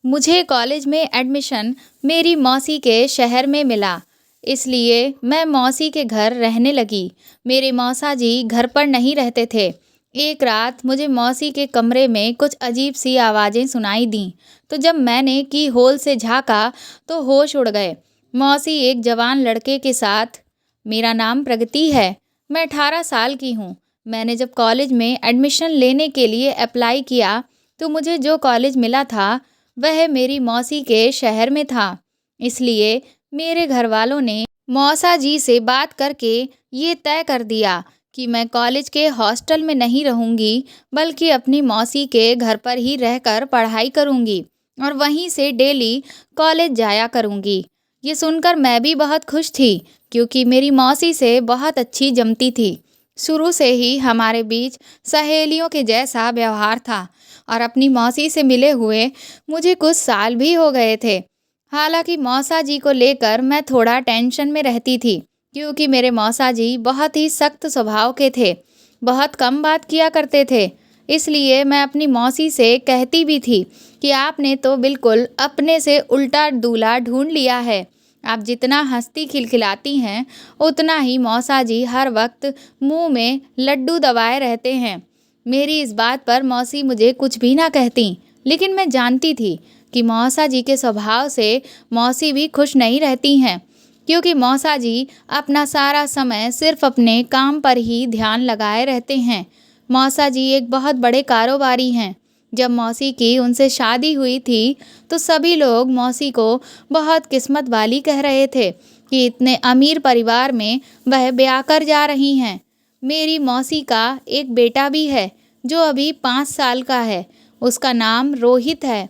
मुझे कॉलेज में एडमिशन मेरी मौसी के शहर में मिला, इसलिए मैं मौसी के घर रहने लगी। मेरे मौसा जी घर पर नहीं रहते थे। एक रात मुझे मौसी के कमरे में कुछ अजीब सी आवाज़ें सुनाई दीं, तो जब मैंने की होल से झाँका तो होश उड़ गए। मौसी एक जवान लड़के के साथ। मेरा नाम प्रगति है, मैं 18 साल की हूँ। मैंने जब कॉलेज में एडमिशन लेने के लिए अप्लाई किया, तो मुझे जो कॉलेज मिला था वह मेरी मौसी के शहर में था। इसलिए मेरे घर वालों ने मौसा जी से बात करके ये तय कर दिया कि मैं कॉलेज के हॉस्टल में नहीं रहूंगी, बल्कि अपनी मौसी के घर पर ही रहकर पढ़ाई करूंगी और वहीं से डेली कॉलेज जाया करूंगी। ये सुनकर मैं भी बहुत खुश थी, क्योंकि मेरी मौसी से बहुत अच्छी जमती थी। शुरू से ही हमारे बीच सहेलियों के जैसा व्यवहार था और अपनी मौसी से मिले हुए मुझे कुछ साल भी हो गए थे। हालांकि मौसा जी को लेकर मैं थोड़ा टेंशन में रहती थी, क्योंकि मेरे मौसा जी बहुत ही सख्त स्वभाव के थे, बहुत कम बात किया करते थे। इसलिए मैं अपनी मौसी से कहती भी थी कि आपने तो बिल्कुल अपने से उल्टा दूल्हा ढूंढ लिया है। आप जितना हंसती खिलखिलाती हैं, उतना ही मौसा जी हर वक्त मुंह में लड्डू दबाए रहते हैं। मेरी इस बात पर मौसी मुझे कुछ भी ना कहती, लेकिन मैं जानती थी कि मौसा जी के स्वभाव से मौसी भी खुश नहीं रहती हैं, क्योंकि मौसा जी अपना सारा समय सिर्फ अपने काम पर ही ध्यान लगाए रहते हैं। मौसा जी एक बहुत बड़े कारोबारी हैं। जब मौसी की उनसे शादी हुई थी, तो सभी लोग मौसी को बहुत किस्मत वाली कह रहे थे कि इतने अमीर परिवार में वह ब्याह कर जा रही हैं। मेरी मौसी का एक बेटा भी है, जो अभी 5 साल का है। उसका नाम रोहित है।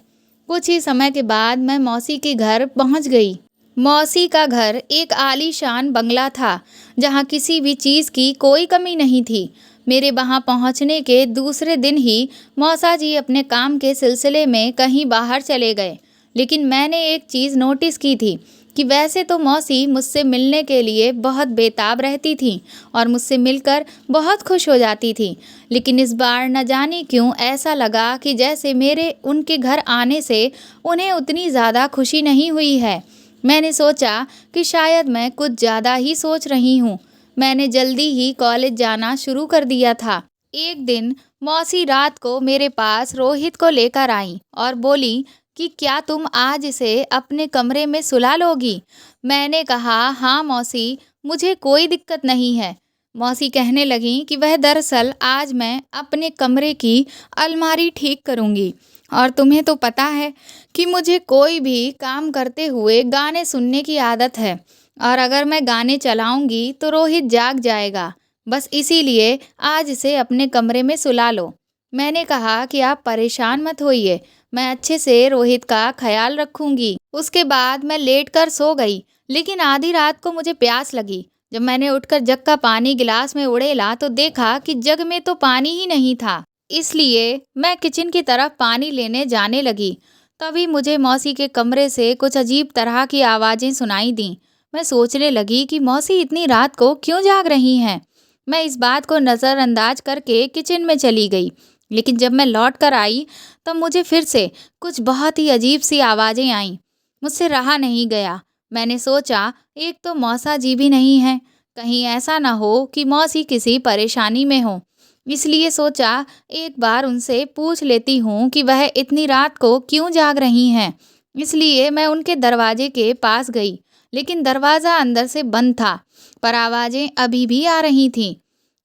कुछ ही समय के बाद मैं मौसी के घर पहुंच गई। मौसी का घर एक आलीशान बंगला था, जहां किसी भी चीज़ की कोई कमी नहीं थी। मेरे वहां पहुंचने के दूसरे दिन ही मौसा जी अपने काम के सिलसिले में कहीं बाहर चले गए। लेकिन मैंने एक चीज़ नोटिस की थी कि वैसे तो मौसी मुझसे मिलने के लिए बहुत बेताब रहती थी और मुझसे मिलकर बहुत खुश हो जाती थी। लेकिन इस बार न जाने क्यों ऐसा लगा कि जैसे मेरे उनके घर आने से उन्हें उतनी ज़्यादा खुशी नहीं हुई है। मैंने सोचा कि शायद मैं कुछ ज़्यादा ही सोच रही हूँ। मैंने जल्दी ही कॉलेज जाना शुरू कर दिया था। एक दिन मौसी रात को मेरे पास रोहित को लेकर आई और बोली कि क्या तुम आज इसे अपने कमरे में सुला लोगी? मैंने कहा, हाँ मौसी, मुझे कोई दिक्कत नहीं है। मौसी कहने लगी कि वह दरअसल आज मैं अपने कमरे की अलमारी ठीक करूँगी, और तुम्हें तो पता है कि मुझे कोई भी काम करते हुए गाने सुनने की आदत है, और अगर मैं गाने चलाऊंगी तो रोहित जाग जाएगा। बस इसीलिए आज इसे अपने कमरे में सुला लो। मैंने कहा कि आप परेशान मत होइए, मैं अच्छे से रोहित का ख्याल रखूंगी। उसके बाद मैं लेटकर सो गई। लेकिन आधी रात को मुझे प्यास लगी। जब मैंने उठकर जग का पानी गिलास में उड़ेला, तो देखा कि जग में तो पानी ही नहीं था। इसलिए मैं किचन की तरफ पानी लेने जाने लगी। तभी मुझे मौसी के कमरे से कुछ अजीब तरह की आवाज़ें सुनाई दीं। मैं सोचने लगी कि मौसी इतनी रात को क्यों जाग रही हैं। मैं इस बात को नज़रअंदाज करके किचन में चली गई। लेकिन जब मैं लौट कर आई, तब मुझे फिर से कुछ बहुत ही अजीब सी आवाज़ें आईं। मुझसे रहा नहीं गया। मैंने सोचा, एक तो मौसा जी भी नहीं हैं, कहीं ऐसा ना हो कि मौसी किसी परेशानी में हो। इसलिए सोचा एक बार उनसे पूछ लेती हूँ कि वह इतनी रात को क्यों जाग रही हैं। इसलिए मैं उनके दरवाजे के पास गई, लेकिन दरवाज़ा अंदर से बंद था, पर आवाज़ें अभी भी आ रही थीं।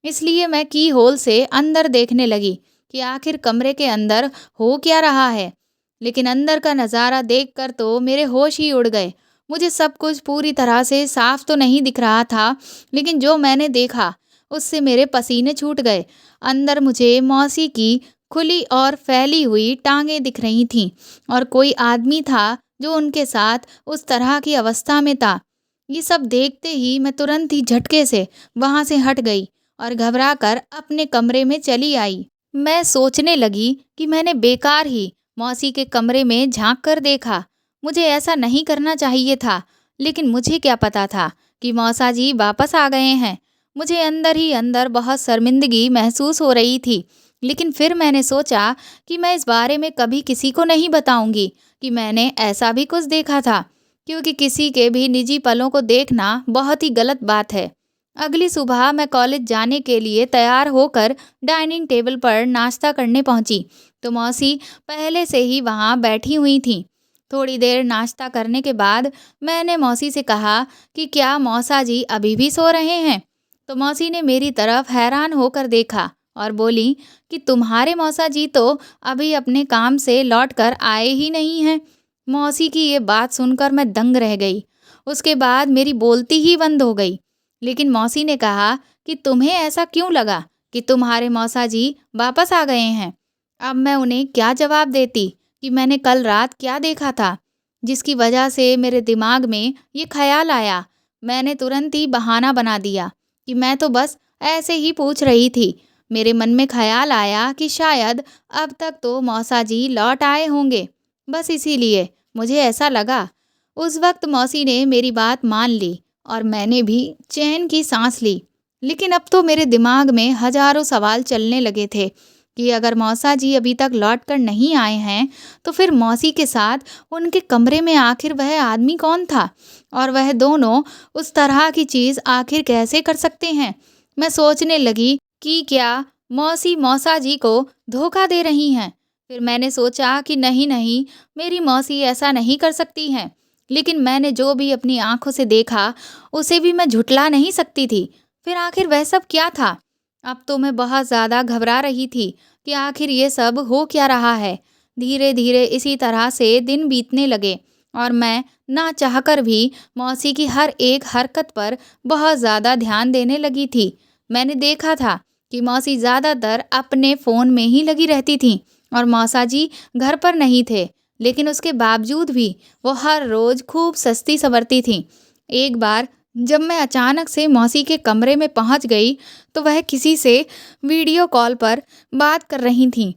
इसलिए मैं की होल से अंदर देखने लगी कि आखिर कमरे के अंदर हो क्या रहा है। लेकिन अंदर का नज़ारा देखकर तो मेरे होश ही उड़ गए। मुझे सब कुछ पूरी तरह से साफ तो नहीं दिख रहा था, लेकिन जो मैंने देखा उससे मेरे पसीने छूट गए। अंदर मुझे मौसी की खुली और फैली हुई टांगें दिख रही थीं, और कोई आदमी था जो उनके साथ उस तरह की अवस्था में था। ये सब देखते ही मैं तुरंत ही झटके से वहां से हट गई और घबरा कर अपने कमरे में चली आई। मैं सोचने लगी कि मैंने बेकार ही मौसी के कमरे में झांक कर देखा। मुझे ऐसा नहीं करना चाहिए था, लेकिन मुझे क्या पता था कि मौसा जी वापस आ गए हैं। मुझे अंदर ही अंदर बहुत शर्मिंदगी महसूस हो रही थी लेकिन फिर मैंने सोचा कि मैं इस बारे में कभी किसी को नहीं बताऊंगी कि मैंने ऐसा भी कुछ देखा था, क्योंकि किसी के भी निजी पलों को देखना बहुत ही गलत बात है। अगली सुबह मैं कॉलेज जाने के लिए तैयार होकर डाइनिंग टेबल पर नाश्ता करने पहुंची, तो मौसी पहले से ही वहां बैठी हुई थीं। थोड़ी देर नाश्ता करने के बाद मैंने मौसी से कहा कि क्या मौसा जी अभी भी सो रहे हैं? तो मौसी ने मेरी तरफ हैरान होकर देखा और बोली कि तुम्हारे मौसा जी तो अभी अपने काम से लौट कर आए ही नहीं हैं। मौसी की ये बात सुनकर मैं दंग रह गई। उसके बाद मेरी बोलती ही बंद हो गई। लेकिन मौसी ने कहा कि तुम्हें ऐसा क्यों लगा कि तुम्हारे मौसा जी वापस आ गए हैं? अब मैं उन्हें क्या जवाब देती कि मैंने कल रात क्या देखा था, जिसकी वजह से मेरे दिमाग में ये ख्याल आया। मैंने तुरंत ही बहाना बना दिया कि मैं तो बस ऐसे ही पूछ रही थी। मेरे मन में ख्याल आया कि शायद अब तक तो मौसा जी लौट आए होंगे, बस इसीलिए मुझे ऐसा लगा। उस वक्त मौसी ने मेरी बात मान ली और मैंने भी चैन की सांस ली। लेकिन अब तो मेरे दिमाग में हजारों सवाल चलने लगे थे कि अगर मौसा जी अभी तक लौट कर नहीं आए हैं, तो फिर मौसी के साथ उनके कमरे में आखिर वह आदमी कौन था? और वह दोनों उस तरह की चीज़ आखिर कैसे कर सकते हैं? मैं सोचने लगी कि क्या मौसी मौसा जी को धोखा दे रही हैं? फिर मैंने सोचा कि नहीं नहीं, मेरी मौसी ऐसा नहीं कर सकती हैं। लेकिन मैंने जो भी अपनी आंखों से देखा, उसे भी मैं झुठला नहीं सकती थी। फिर आखिर वह सब क्या था? अब तो मैं बहुत ज़्यादा घबरा रही थी कि आखिर ये सब हो क्या रहा है। धीरे धीरे इसी तरह से दिन बीतने लगे और मैं ना चाहकर भी मौसी की हर एक हरकत पर बहुत ज़्यादा ध्यान देने लगी थी। मैंने देखा था कि मौसी ज़्यादातर अपने फ़ोन में ही लगी रहती थीं और मौसा जी घर पर नहीं थे। लेकिन उसके बावजूद भी वो हर रोज़ खूब सस्ती संवरती थीं। एक बार जब मैं अचानक से मौसी के कमरे में पहुंच गई, तो वह किसी से वीडियो कॉल पर बात कर रही थीं।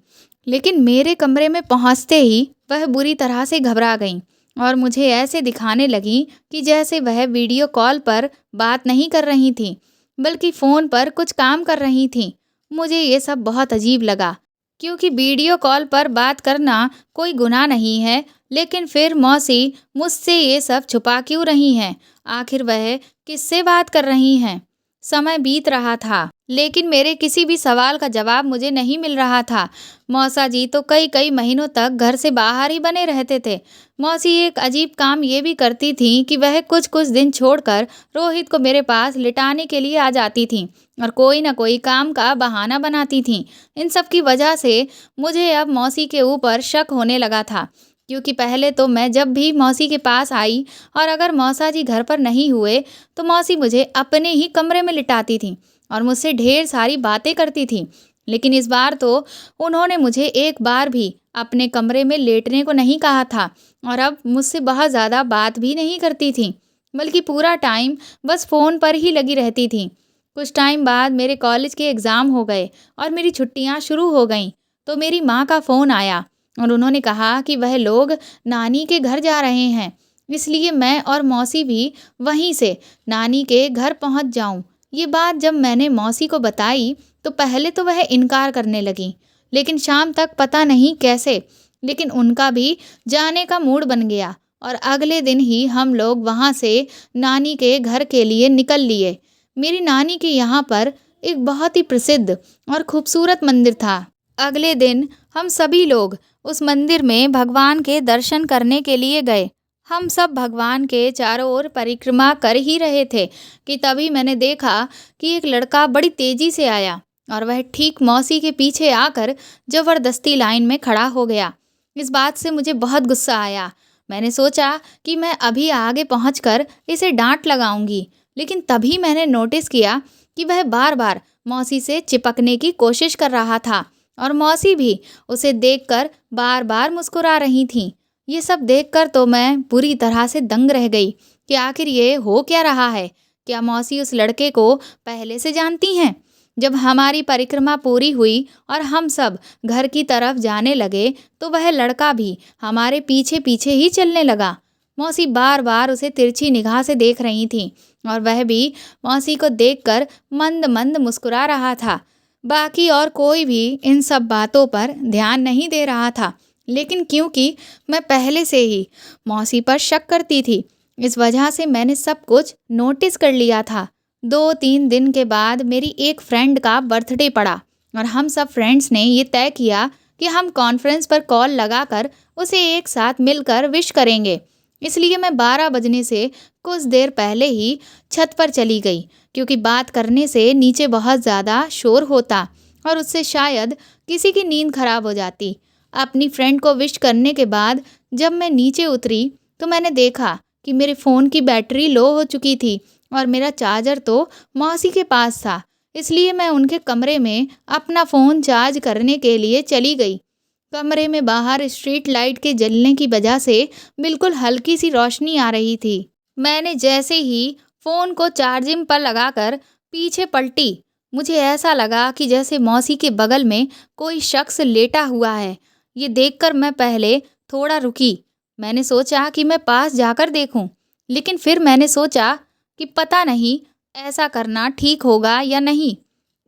लेकिन मेरे कमरे में पहुंचते ही वह बुरी तरह से घबरा गईं और मुझे ऐसे दिखाने लगीं कि जैसे वह वीडियो कॉल पर बात नहीं कर रही थीं, बल्कि फ़ोन पर कुछ काम कर रही थीं। मुझे ये सब बहुत अजीब लगा, क्योंकि वीडियो कॉल पर बात करना कोई गुनाह नहीं है। लेकिन फिर मौसी मुझसे ये सब छुपा क्यों रही हैं? आखिर वह किससे बात कर रही हैं? समय बीत रहा था, लेकिन मेरे किसी भी सवाल का जवाब मुझे नहीं मिल रहा था। मौसा जी तो कई कई महीनों तक घर से बाहर ही बने रहते थे। मौसी एक अजीब काम ये भी करती थीं कि वह कुछ कुछ दिन छोड़कर रोहित को मेरे पास लिटाने के लिए आ जाती थीं और कोई न कोई काम का बहाना बनाती थीं। इन सब की वजह से मुझे अब मौसी के ऊपर शक होने लगा था, क्योंकि पहले तो मैं जब भी मौसी के पास आई और अगर मौसा जी घर पर नहीं हुए, तो मौसी मुझे अपने ही कमरे में लिटाती थी और मुझसे ढेर सारी बातें करती थी। लेकिन इस बार तो उन्होंने मुझे एक बार भी अपने कमरे में लेटने को नहीं कहा था और अब मुझसे बहुत ज़्यादा बात भी नहीं करती थी, बल्कि पूरा टाइम बस फ़ोन पर ही लगी रहती थी। कुछ टाइम बाद मेरे कॉलेज के एग्ज़ाम हो गए और मेरी छुट्टियां शुरू हो गईं, तो मेरी माँ का फ़ोन आया और उन्होंने कहा कि वह लोग नानी के घर जा रहे हैं, इसलिए मैं और मौसी भी वहीं से नानी के घर पहुंच जाऊं। ये बात जब मैंने मौसी को बताई, तो पहले तो वह इनकार करने लगी, लेकिन शाम तक पता नहीं कैसे, लेकिन उनका भी जाने का मूड बन गया और अगले दिन ही हम लोग वहां से नानी के घर के लिए निकल लिए। मेरी नानी के यहाँ पर एक बहुत ही प्रसिद्ध और खूबसूरत मंदिर था। अगले दिन हम सभी लोग उस मंदिर में भगवान के दर्शन करने के लिए गए। हम सब भगवान के चारों ओर परिक्रमा कर ही रहे थे कि तभी मैंने देखा कि एक लड़का बड़ी तेजी से आया और वह ठीक मौसी के पीछे आकर जबरदस्ती लाइन में खड़ा हो गया। इस बात से मुझे बहुत गुस्सा आया। मैंने सोचा कि मैं अभी आगे पहुंचकर इसे डांट लगाऊंगी, लेकिन तभी मैंने नोटिस किया कि वह बार बार मौसी से चिपकने की कोशिश कर रहा था और मौसी भी उसे देखकर बार बार मुस्कुरा रही थीं। ये सब देखकर तो मैं बुरी तरह से दंग रह गई कि आखिर ये हो क्या रहा है? क्या मौसी उस लड़के को पहले से जानती हैं? जब हमारी परिक्रमा पूरी हुई और हम सब घर की तरफ जाने लगे, तो वह लड़का भी हमारे पीछे पीछे ही चलने लगा। मौसी बार बार उसे तिरछी निगाह से देख रही थी और वह भी मौसी को देखकर मंद मंद मुस्कुरा रहा था। बाकी और कोई भी इन सब बातों पर ध्यान नहीं दे रहा था, लेकिन क्योंकि मैं पहले से ही मौसी पर शक करती थी, इस वजह से मैंने सब कुछ नोटिस कर लिया था। 2-3 दिन के बाद मेरी एक फ्रेंड का बर्थडे पड़ा और हम सब फ्रेंड्स ने ये तय किया कि हम कॉन्फ्रेंस पर कॉल लगाकर उसे एक साथ मिलकर विश करेंगे। इसलिए मैं 12 बजने से कुछ देर पहले ही छत पर चली गई, क्योंकि बात करने से नीचे बहुत ज़्यादा शोर होता और उससे शायद किसी की नींद खराब हो जाती। अपनी फ्रेंड को विश करने के बाद जब मैं नीचे उतरी तो मैंने देखा कि मेरे फ़ोन की बैटरी लो हो चुकी थी और मेरा चार्जर तो मौसी के पास था। इसलिए मैं उनके कमरे में अपना फ़ोन चार्ज करने के लिए चली गई। कमरे में बाहर स्ट्रीट लाइट के जलने की वजह से बिल्कुल हल्की सी रोशनी आ रही थी। मैंने जैसे ही फ़ोन को चार्जिंग पर लगाकर पीछे पलटी, मुझे ऐसा लगा कि जैसे मौसी के बगल में कोई शख्स लेटा हुआ है। ये देखकर मैं पहले थोड़ा रुकी। मैंने सोचा कि मैं पास जाकर देखूं, लेकिन फिर मैंने सोचा कि पता नहीं ऐसा करना ठीक होगा या नहीं।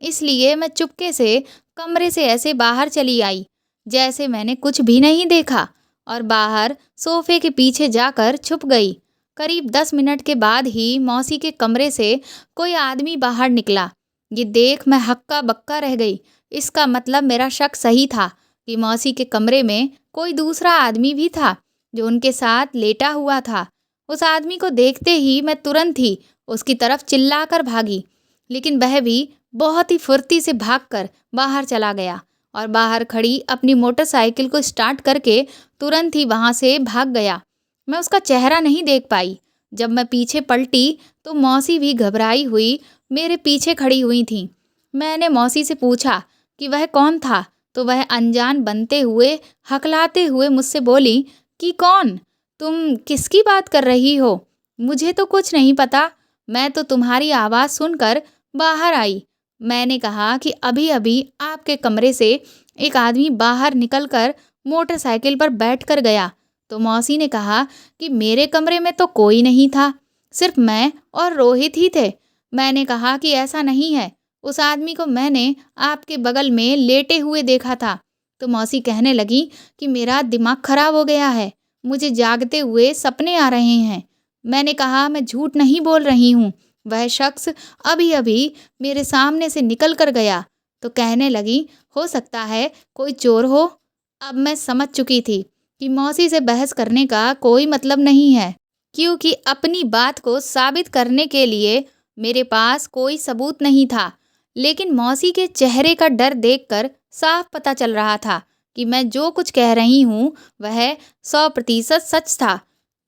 इसलिए मैं चुपके से कमरे से ऐसे बाहर चली आई जैसे मैंने कुछ भी नहीं देखा और बाहर सोफे के पीछे जाकर छुप गई। करीब 10 मिनट के बाद ही मौसी के कमरे से कोई आदमी बाहर निकला। ये देख मैं हक्का बक्का रह गई। इसका मतलब मेरा शक सही था कि मौसी के कमरे में कोई दूसरा आदमी भी था जो उनके साथ लेटा हुआ था। उस आदमी को देखते ही मैं तुरंत ही उसकी तरफ चिल्लाकर भागी, लेकिन वह भी बहुत ही फुर्ती से भागकर बाहर चला गया और बाहर खड़ी अपनी मोटरसाइकिल को स्टार्ट करके तुरंत ही वहां से भाग गया। मैं उसका चेहरा नहीं देख पाई। जब मैं पीछे पलटी तो मौसी भी घबराई हुई मेरे पीछे खड़ी हुई थी। मैंने मौसी से पूछा कि वह कौन था, तो वह अनजान बनते हुए हकलाते हुए मुझसे बोली कि कौन? तुम किसकी बात कर रही हो? मुझे तो कुछ नहीं पता। मैं तो तुम्हारी आवाज़ सुनकर बाहर आई। मैंने कहा कि अभी-अभी आपके कमरे से एक आदमी बाहर निकलकर मोटरसाइकिल पर बैठकर गया। तो मौसी ने कहा कि मेरे कमरे में तो कोई नहीं था, सिर्फ मैं और रोहित ही थे। मैंने कहा कि ऐसा नहीं है, उस आदमी को मैंने आपके बगल में लेटे हुए देखा था। तो मौसी कहने लगी कि मेरा दिमाग खराब हो गया है, मुझे जागते हुए सपने आ रहे हैं। मैंने कहा मैं झूठ नहीं बोल रही हूँ, वह शख्स अभी-अभी मेरे सामने से निकल कर गया। तो कहने लगी हो सकता है कोई चोर हो। अब मैं समझ चुकी थी कि मौसी से बहस करने का कोई मतलब नहीं है, क्योंकि अपनी बात को साबित करने के लिए मेरे पास कोई सबूत नहीं था। लेकिन मौसी के चेहरे का डर देखकर साफ पता चल रहा था कि मैं जो कुछ कह रही हूँ वह 100% सच था।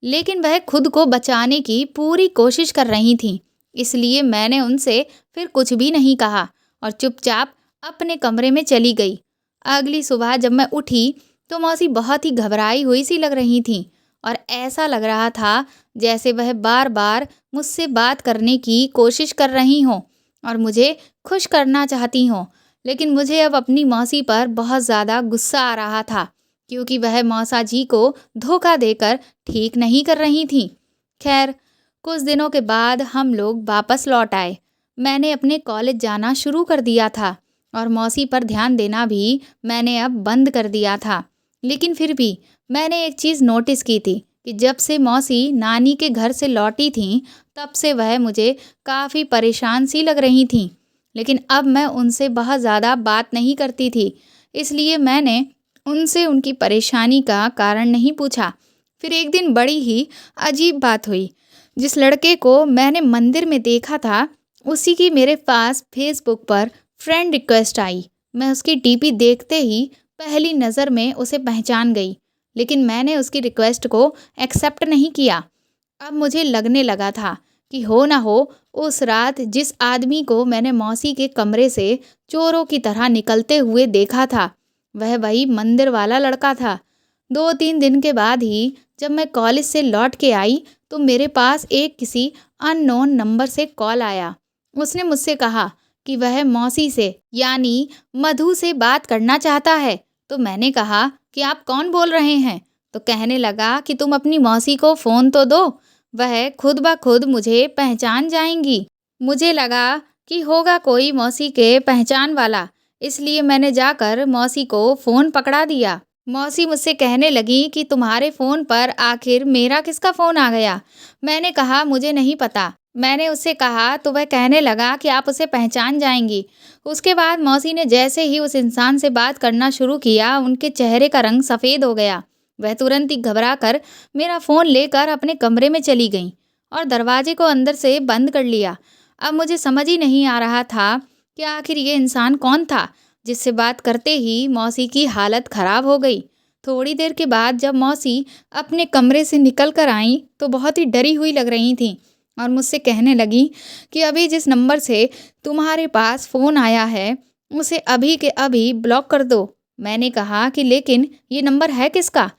लेकिन वह खुद को बचाने की पूरी कोशिश कर रही थीं। इसलिए मैंने उनसे फिर कुछ भी नहीं कहा और चुपचाप अपने कमरे में चली गई। अगली सुबह जब मैं उठी तो मौसी बहुत ही घबराई हुई सी लग रही थीं और ऐसा लग रहा था जैसे वह बार-बार मुझसे बात करने की कोशिश कर रही हों और मुझे खुश करना चाहती हों। लेकिन मुझे अब अपनी मौसी पर बहुत ज़्यादा गुस्सा आ रहा था, क्योंकि वह मौसा जी को धोखा देकर ठीक नहीं कर रही थीं। खैर, कुछ दिनों के बाद हम लोग वापस लौट आए। मैंने अपने कॉलेज जाना शुरू कर दिया था और मौसी पर ध्यान देना भी मैंने अब बंद कर दिया था। लेकिन फिर भी मैंने एक चीज़ नोटिस की थी कि जब से मौसी नानी के घर से लौटी थीं, तब से वह मुझे काफ़ी परेशान सी लग रही थीं। लेकिन अब मैं उनसे बहुत ज़्यादा बात नहीं करती थी, इसलिए मैंने उनसे उनकी परेशानी का कारण नहीं पूछा। फिर एक दिन बड़ी ही अजीब बात हुई। जिस लड़के को मैंने मंदिर में देखा था, उसी की मेरे पास फेसबुक पर फ्रेंड रिक्वेस्ट आई। मैं उसकी डीपी देखते ही पहली नज़र में उसे पहचान गई, लेकिन मैंने उसकी रिक्वेस्ट को एक्सेप्ट नहीं किया। अब मुझे लगने लगा था कि हो ना हो उस रात जिस आदमी को मैंने मौसी के कमरे से चोरों की तरह निकलते हुए देखा था, वह वही मंदिर वाला लड़का था। 2-3 दिन के बाद ही जब मैं कॉलेज से लौट के आई तो मेरे पास एक किसी अननोन नंबर से कॉल आया। उसने मुझसे कहा कि वह मौसी से यानी मधु से बात करना चाहता है। तो मैंने कहा कि आप कौन बोल रहे हैं? तो कहने लगा कि तुम अपनी मौसी को फ़ोन तो दो, वह खुद ब खुद मुझे पहचान जाएंगी। मुझे लगा कि होगा कोई मौसी के पहचान वाला, इसलिए मैंने जाकर मौसी को फ़ोन पकड़ा दिया। मौसी मुझसे कहने लगी कि तुम्हारे फ़ोन पर आखिर मेरा किसका फ़ोन आ गया? मैंने कहा मुझे नहीं पता। मैंने उससे कहा तो वह कहने लगा कि आप उसे पहचान जाएँगी। उसके बाद मौसी ने जैसे ही उस इंसान से बात करना शुरू किया, उनके चेहरे का रंग सफ़ेद हो गया। वह तुरंत ही घबरा कर मेरा फ़ोन लेकर अपने कमरे में चली गईं और दरवाजे को अंदर से बंद कर लिया। अब मुझे समझ ही नहीं आ रहा था कि आखिर ये इंसान कौन था, जिससे बात करते ही मौसी की हालत खराब हो गई। थोड़ी देर के बाद जब मौसी अपने कमरे से निकल कर आईं, तो बहुत ही डरी हुई लग रही थीं और मुझसे कहने लगी कि अभी जिस नंबर से तुम्हारे पास फ़ोन आया है, उसे अभी के अभी ब्लॉक कर दो। मैंने कहा कि लेकिन ये नंबर है किसका?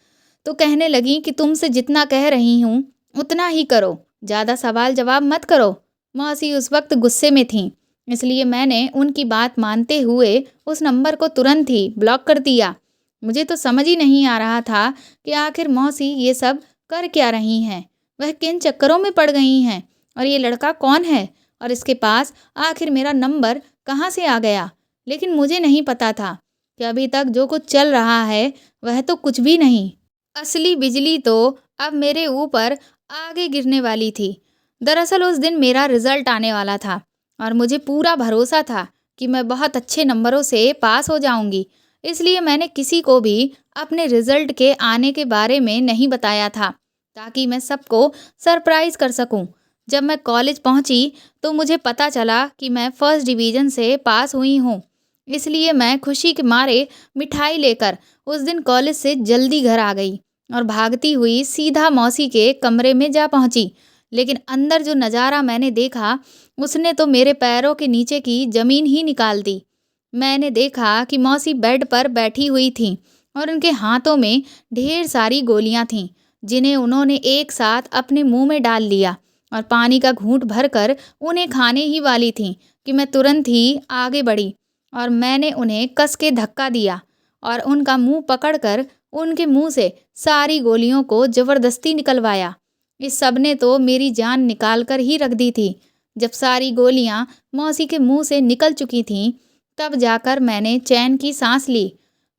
तो कहने लगी कि तुमसे जितना कह रही हूँ, उतना ही करो, ज़्यादा सवाल जवाब मत करो। मौसी उस वक्त गुस्से में थीं, इसलिए मैंने उनकी बात मानते हुए उस नंबर को तुरंत ही ब्लॉक कर दिया। मुझे तो समझ ही नहीं आ रहा था कि आखिर मौसी ये सब कर क्या रही हैं? वह किन चक्करों में पड़ गई हैं? और ये लड़का कौन है? और इसके पास आखिर मेरा नंबर कहाँ से आ गया? लेकिन मुझे नहीं पता था कि अभी तक जो कुछ चल रहा है, वह तो कुछ भी नहीं। असली बिजली तो अब मेरे ऊपर आगे गिरने वाली थी। दरअसल उस दिन मेरा रिजल्ट आने वाला था और मुझे पूरा भरोसा था कि मैं बहुत अच्छे नंबरों से पास हो जाऊंगी। इसलिए मैंने किसी को भी अपने रिजल्ट के आने के बारे में नहीं बताया था, ताकि मैं सबको सरप्राइज कर सकूं। जब मैं कॉलेज पहुंची तो मुझे पता चला कि मैं फर्स्ट डिवीज़न से पास हुई हूं। इसलिए मैं खुशी के मारे मिठाई लेकर उस दिन कॉलेज से जल्दी घर आ गई और भागती हुई सीधा मौसी के कमरे में जा पहुंची। लेकिन अंदर जो नज़ारा मैंने देखा, उसने तो मेरे पैरों के नीचे की ज़मीन ही निकाल दी। मैंने देखा कि मौसी बेड पर बैठी हुई थीं और उनके हाथों में ढेर सारी गोलियां थीं, जिन्हें उन्होंने एक साथ अपने मुंह में डाल लिया और पानी का घूंट भरकर उन्हें खाने ही वाली थीं कि मैं तुरंत ही आगे बढ़ी और मैंने उन्हें कस के धक्का दिया और उनका मुंह पकड़कर उनके मुंह से सारी गोलियों को ज़बरदस्ती निकलवाया। इस सब ने तो मेरी जान निकाल कर ही रख दी थी। जब सारी गोलियां मौसी के मुंह से निकल चुकी थीं, तब जाकर मैंने चैन की सांस ली।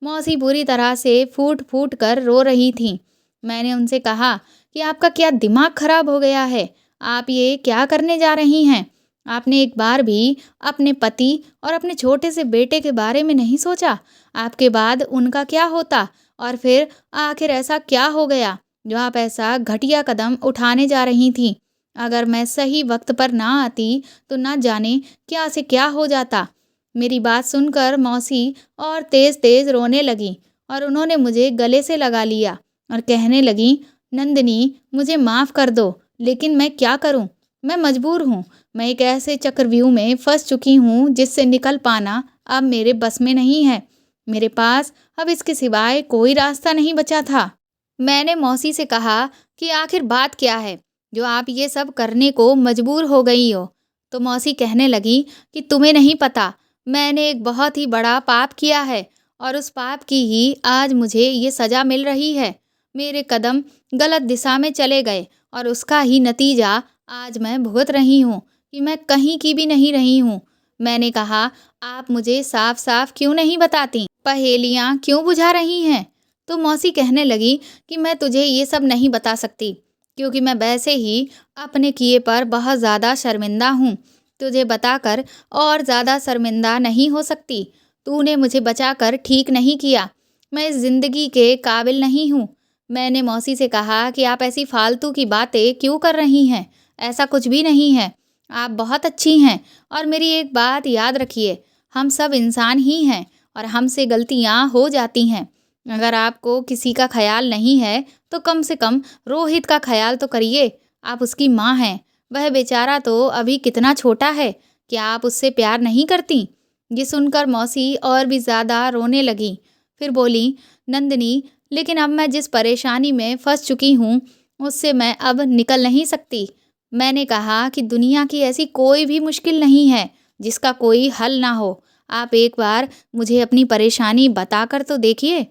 मौसी बुरी तरह से फूट फूट कर रो रही थीं। मैंने उनसे कहा कि आपका क्या दिमाग खराब हो गया है? आप ये क्या करने जा रही हैं? आपने एक बार भी अपने पति और अपने छोटे से बेटे के बारे में नहीं सोचा? आपके बाद उनका क्या होता? और फिर आखिर ऐसा क्या हो गया जो आप ऐसा घटिया कदम उठाने जा रही थीं? अगर मैं सही वक्त पर ना आती तो ना जाने क्या से क्या हो जाता। मेरी बात सुनकर मौसी और तेज-तेज रोने लगी और उन्होंने मुझे गले से लगा लिया और कहने लगी, नंदिनी, मुझे माफ़ कर दो, लेकिन मैं क्या करूं? मैं मजबूर हूं। मैं एक ऐसे चक्रव्यूह में फंस चुकी हूं जिससे निकल पाना अब मेरे बस में नहीं है। मेरे पास अब इसके सिवाय कोई रास्ता नहीं बचा था। मैंने मौसी से कहा कि आखिर बात क्या है जो आप ये सब करने को मजबूर हो गई हो? तो मौसी कहने लगी कि तुम्हें नहीं पता, मैंने एक बहुत ही बड़ा पाप किया है और उस पाप की ही आज मुझे ये सज़ा मिल रही है। मेरे कदम गलत दिशा में चले गए और उसका ही नतीजा आज मैं भुगत रही हूँ कि मैं कहीं की भी नहीं रही हूँ। मैंने कहा, आप मुझे साफ साफ क्यों नहीं बताती? पहेलियाँ क्यों बुझा रही हैं? तो मौसी कहने लगी कि मैं तुझे ये सब नहीं बता सकती, क्योंकि मैं वैसे ही अपने किए पर बहुत ज़्यादा शर्मिंदा हूँ। तुझे बताकर और ज़्यादा शर्मिंदा नहीं हो सकती। तूने मुझे बचाकर ठीक नहीं किया। मैं इस ज़िंदगी के काबिल नहीं हूँ। मैंने मौसी से कहा कि आप ऐसी फालतू की बातें क्यों कर रही हैं? ऐसा कुछ भी नहीं है। आप बहुत अच्छी हैं और मेरी एक बात याद रखिए, हम सब इंसान ही हैं और हमसे गलतियाँ हो जाती हैं। अगर आपको किसी का ख़याल नहीं है, तो कम से कम रोहित का ख़याल तो करिए। आप उसकी माँ हैं। वह बेचारा तो अभी कितना छोटा है। क्या आप उससे प्यार नहीं करती? ये सुनकर मौसी और भी ज़्यादा रोने लगी। फिर बोली, नंदिनी, लेकिन अब मैं जिस परेशानी में फंस चुकी हूँ, उससे मैं अब निकल नहीं सकती। मैंने कहा कि दुनिया की ऐसी कोई भी मुश्किल नहीं है जिसका कोई हल ना हो। आप एक बार मुझे अपनी परेशानी बताकर तो देखिए।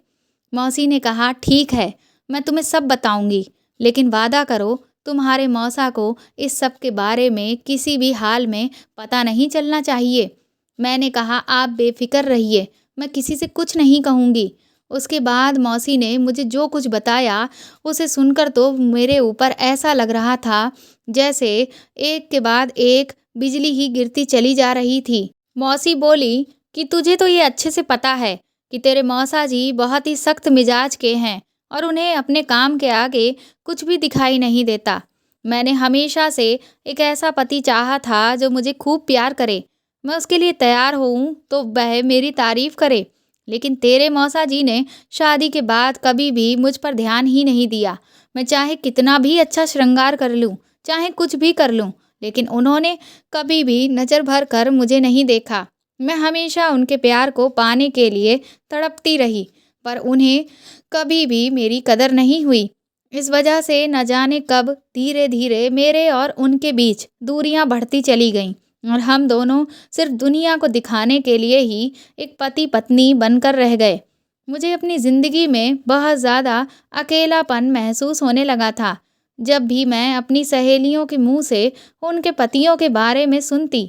मौसी ने कहा, ठीक है, मैं तुम्हें सब बताऊंगी, लेकिन वादा करो तुम्हारे मौसा को इस सब के बारे में किसी भी हाल में पता नहीं चलना चाहिए। मैंने कहा, आप बेफ़िक्र रहिए, मैं किसी से कुछ नहीं कहूँगी। उसके बाद मौसी ने मुझे जो कुछ बताया, उसे सुनकर तो मेरे ऊपर ऐसा लग रहा था जैसे एक के बाद एक बिजली ही गिरती चली जा रही थी। मौसी बोली कि तुझे तो ये अच्छे से पता है कि तेरे मौसा जी बहुत ही सख्त मिजाज के हैं और उन्हें अपने काम के आगे कुछ भी दिखाई नहीं देता। मैंने हमेशा से एक ऐसा पति चाहा था जो मुझे खूब प्यार करे। मैं उसके लिए तैयार हूँ तो वह मेरी तारीफ करे। लेकिन तेरे मौसा जी ने शादी के बाद कभी भी मुझ पर ध्यान ही नहीं दिया। मैं चाहे कितना भी अच्छा श्रृंगार कर लूँ, चाहे कुछ भी कर लूँ, लेकिन उन्होंने कभी भी नज़र भर कर मुझे नहीं देखा। मैं हमेशा उनके प्यार को पाने के लिए तड़पती रही, पर उन्हें कभी भी मेरी कदर नहीं हुई। इस वजह से न जाने कब धीरे-धीरे मेरे और उनके बीच दूरियां बढ़ती चली गईं और हम दोनों सिर्फ दुनिया को दिखाने के लिए ही एक पति-पत्नी बनकर रह गए। मुझे अपनी ज़िंदगी में बहुत ज़्यादा अकेलापन महसूस होने लगा था। जब भी मैं अपनी सहेलियों के मुँह से उनके पतियों के बारे में सुनती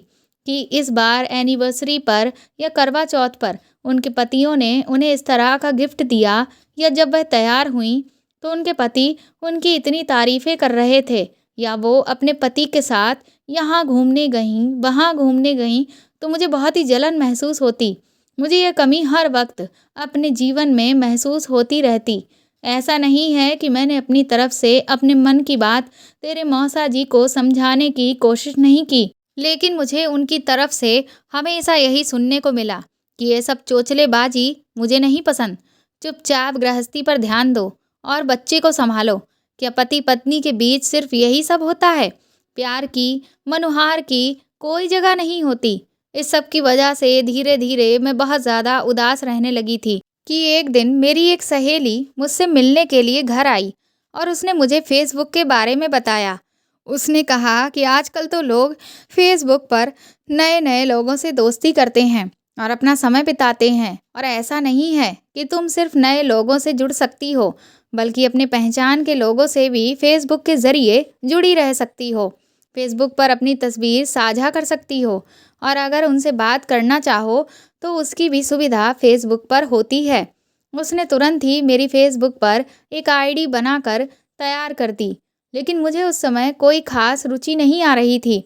कि इस बार एनिवर्सरी पर या करवा चौथ पर उनके पतियों ने उन्हें इस तरह का गिफ्ट दिया, या जब वह तैयार हुईं तो उनके पति उनकी इतनी तारीफ़ें कर रहे थे, या वो अपने पति के साथ यहाँ घूमने गईं, वहाँ घूमने गईं, तो मुझे बहुत ही जलन महसूस होती। मुझे यह कमी हर वक़्त अपने जीवन में महसूस होती रहती। ऐसा नहीं है कि मैंने अपनी तरफ से अपने मन की बात तेरे मौसा जी को समझाने की कोशिश नहीं की, लेकिन मुझे उनकी तरफ से हमेशा यही सुनने को मिला कि ये सब चोचलेबाजी मुझे नहीं पसंद। चुपचाप गृहस्थी पर ध्यान दो और बच्चे को संभालो। क्या पति पत्नी के बीच सिर्फ यही सब होता है? प्यार की, मनुहार की कोई जगह नहीं होती। इस सब की वजह से धीरे-धीरे मैं बहुत ज़्यादा उदास रहने लगी थी कि एक दिन मेरी एक सहेली मुझसे मिलने के लिए घर आई और उसने मुझे फ़ेसबुक के बारे में बताया। उसने कहा कि आजकल तो लोग फ़ेसबुक पर नए-नए लोगों से दोस्ती करते हैं और अपना समय बिताते हैं, और ऐसा नहीं है कि तुम सिर्फ नए लोगों से जुड़ सकती हो, बल्कि अपने पहचान के लोगों से भी फ़ेसबुक के ज़रिए जुड़ी रह सकती हो। फ़ेसबुक पर अपनी तस्वीर साझा कर सकती हो और अगर उनसे बात करना चाहो तो उसकी भी सुविधा फ़ेसबुक पर होती है। उसने तुरंत ही मेरी फ़ेसबुक पर एक आईडी बनाकर तैयार कर दी, लेकिन मुझे उस समय कोई ख़ास रुचि नहीं आ रही थी।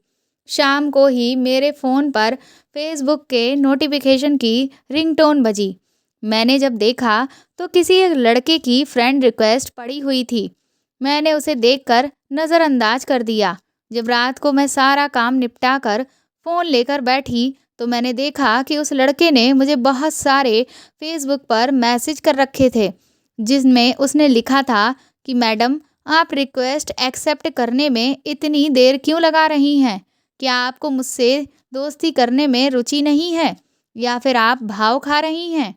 शाम को ही मेरे फ़ोन पर फ़ेसबुक के नोटिफ़िकेशन की रिंगटोन बजी। मैंने जब देखा तो किसी एक लड़के की फ्रेंड रिक्वेस्ट पड़ी हुई थी। मैंने उसे देखकर नज़रअंदाज कर दिया। जब रात को मैं सारा काम निपटा कर फ़ोन लेकर बैठी तो मैंने देखा कि उस लड़के ने मुझे बहुत सारे फ़ेसबुक पर मैसेज कर रखे थे, जिसमें उसने लिखा था कि मैडम, आप रिक्वेस्ट एक्सेप्ट करने में इतनी देर क्यों लगा रही हैं? क्या आपको मुझसे दोस्ती करने में रुचि नहीं है, या फिर आप भाव खा रही हैं?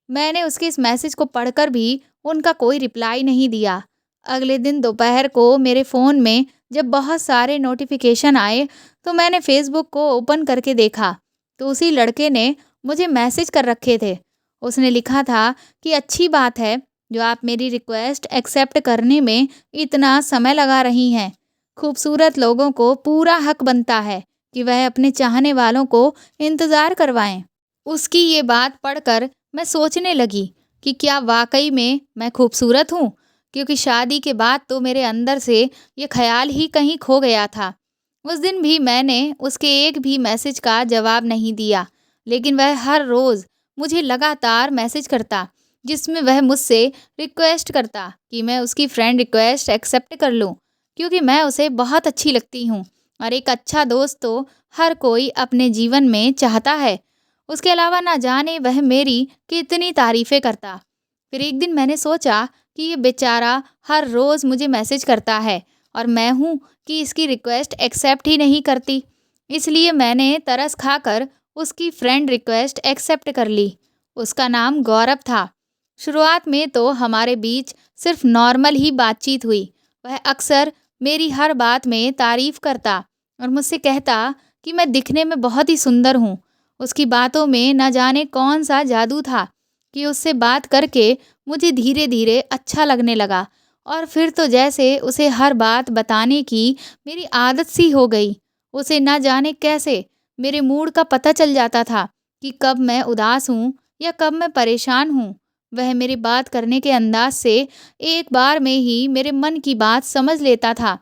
मैंने उसके इस मैसेज को पढ़कर भी उनका कोई रिप्लाई नहीं दिया। अगले दिन दोपहर को मेरे फ़ोन में जब बहुत सारे नोटिफ़िकेशन आए तो मैंने फ़ेसबुक को ओपन करके देखा तो उसी लड़के ने मुझे मैसेज कर रखे थे। उसने लिखा था कि अच्छी बात है जो आप मेरी रिक्वेस्ट एक्सेप्ट करने में इतना समय लगा रही हैं। खूबसूरत लोगों को पूरा हक बनता है कि वह अपने चाहने वालों को इंतज़ार करवाएं। उसकी ये बात पढ़कर मैं सोचने लगी कि क्या वाकई में मैं खूबसूरत हूँ, क्योंकि शादी के बाद तो मेरे अंदर से ये ख्याल ही कहीं खो गया था। उस दिन भी मैंने उसके एक भी मैसेज का जवाब नहीं दिया, लेकिन वह हर रोज़ मुझे लगातार मैसेज करता, जिसमें वह मुझसे रिक्वेस्ट करता कि मैं उसकी फ्रेंड रिक्वेस्ट एक्सेप्ट कर लूँ, क्योंकि मैं उसे बहुत अच्छी लगती हूँ और एक अच्छा दोस्त तो हर कोई अपने जीवन में चाहता है। उसके अलावा ना जाने वह मेरी कितनी तारीफ़ें करता। फिर एक दिन मैंने सोचा कि ये बेचारा हर रोज़ मुझे मैसेज करता है और मैं हूँ कि इसकी रिक्वेस्ट एक्सेप्ट ही नहीं करती। इसलिए मैंने तरस खाकर उसकी फ्रेंड रिक्वेस्ट एक्सेप्ट कर ली। उसका नाम गौरव था। शुरुआत में तो हमारे बीच सिर्फ नॉर्मल ही बातचीत हुई। वह अक्सर मेरी हर बात में तारीफ़ करता और मुझसे कहता कि मैं दिखने में बहुत ही सुंदर हूँ। उसकी बातों में न जाने कौन सा जादू था कि उससे बात करके मुझे धीरे-धीरे अच्छा लगने लगा और फिर तो जैसे उसे हर बात बताने की मेरी आदत सी हो गई। उसे न जाने कैसे मेरे मूड का पता चल जाता था कि कब मैं उदास हूँ या कब मैं परेशान हूँ। वह मेरी बात करने के अंदाज से एक बार में ही मेरे मन की बात समझ लेता था।